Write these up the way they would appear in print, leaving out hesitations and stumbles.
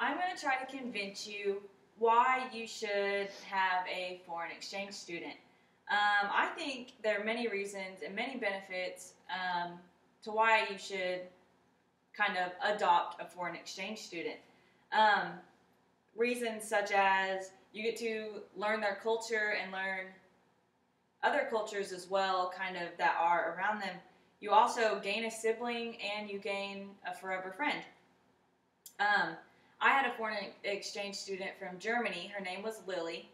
I'm going to try to convince you why you should have a foreign exchange student. I think there are many reasons and many benefits to why you should kind of adopt a foreign exchange student. Um, Reasons such as you get to learn their culture and learn other cultures as well, kind of that are around them. You also gain a sibling and you gain a forever friend. Um, I had a foreign exchange student from Germany. Her name was Lily,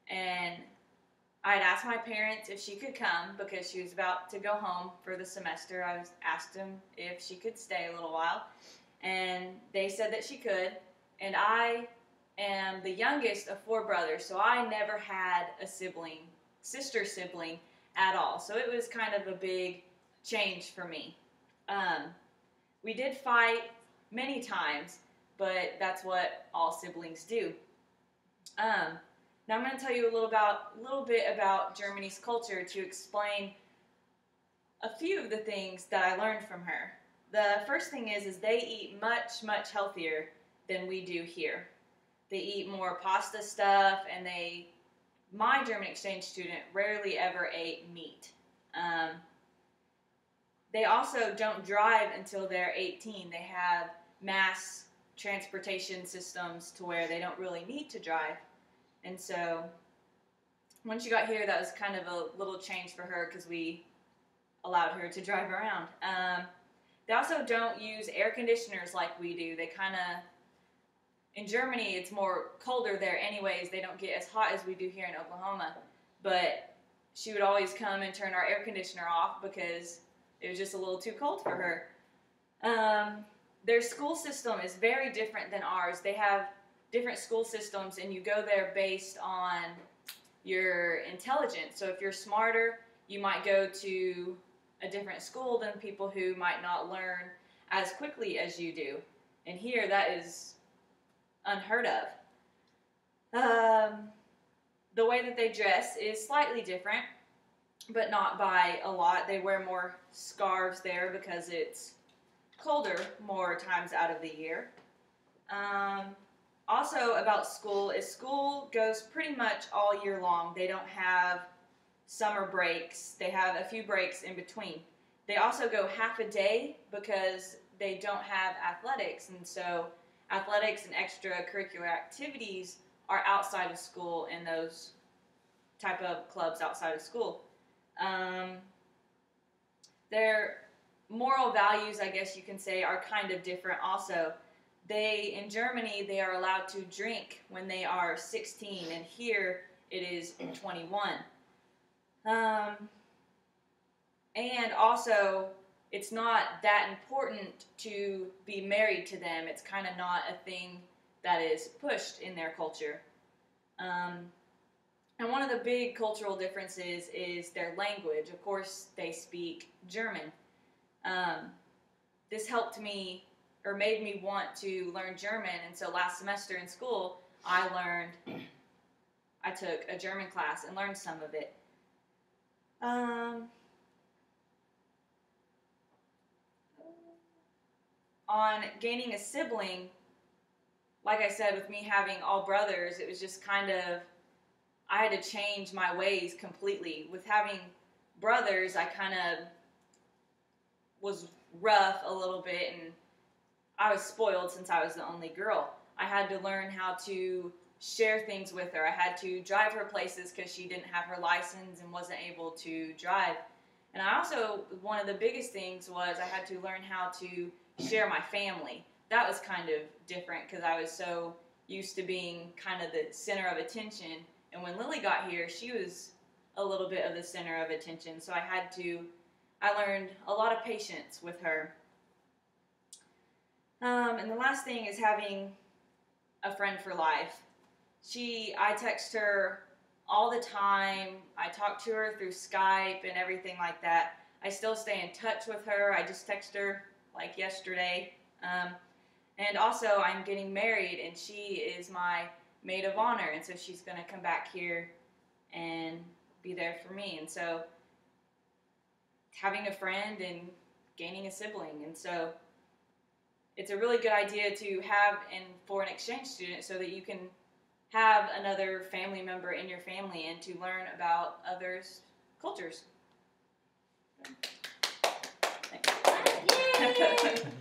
and I had asked my parents if she could come because she was about to go home for the semester. I asked them if she could stay a little while, and they said that she could. And I am the youngest of four brothers, so I never had a sister sibling at all. So it was kind of a big change for me. Um, we did fight many times, but that's what all siblings do. Um, Now I'm going to tell you a little bit about Germany's culture to explain a few of the things that I learned from her. The first thing is they eat much healthier than we do here. They eat more pasta stuff, and my German exchange student rarely ever ate meat. They also don't drive until they're 18. They have mass transportation systems to where they don't really need to drive. And so once you got here, that was kind of a little change for her because we allowed her to drive around. They also don't use air conditioners like we do. They kind of, in Germany, it's more colder there anyways. They don't get as hot as we do here in Oklahoma. But she would always come and turn our air conditioner off because it was just a little too cold for her. Their school system is very different than ours. They have different school systems, and you go there based on your intelligence. So if you're smarter, you might go to a different school than people who might not learn as quickly as you do. And here, that is unheard of. The way that they dress is slightly different, but not by a lot. They wear more scarves there because it's colder more times out of the year. Also about school is school goes pretty much all year long. They don't have summer breaks. They have a few breaks in between. They also go half a day because they don't have athletics, and so athletics and extracurricular activities are outside of school in those type of clubs outside of school. Their moral values, I guess you can say, are kind of different also. In Germany, they are allowed to drink when they are 16, and here it is 21. And also, it's not that important to be married to them. It's kind of not a thing that is pushed in their culture. And one of the big cultural differences is their language. Of course, they speak German. This helped me, or made me want to learn German, and so last semester in school, I took a German class and learned some of it. On gaining a sibling, like I said, with me having all brothers, it was just kind of, I had to change my ways completely. With having brothers, I kind of was rough a little bit, and I was spoiled since I was the only girl. I had to learn how to share things with her. I had to drive her places because she didn't have her license and wasn't able to drive. And I also, one of the biggest things was I had to learn how to share my family. That was kind of different because I was so used to being kind of the center of attention. And when Lily got here, she was a little bit of the center of attention. So I learned a lot of patience with her. And the last thing is having a friend for life. I text her all the time. I talk to her through Skype and everything like that. I still stay in touch with her. I just text her like yesterday. And also, I'm getting married, and she is my maid of honor, and so she's going to come back here and be there for me. And so having a friend and gaining a sibling. And so it's a really good idea to have a foreign exchange student so that you can have another family member in your family and to learn about others' cultures. Thanks. Yay!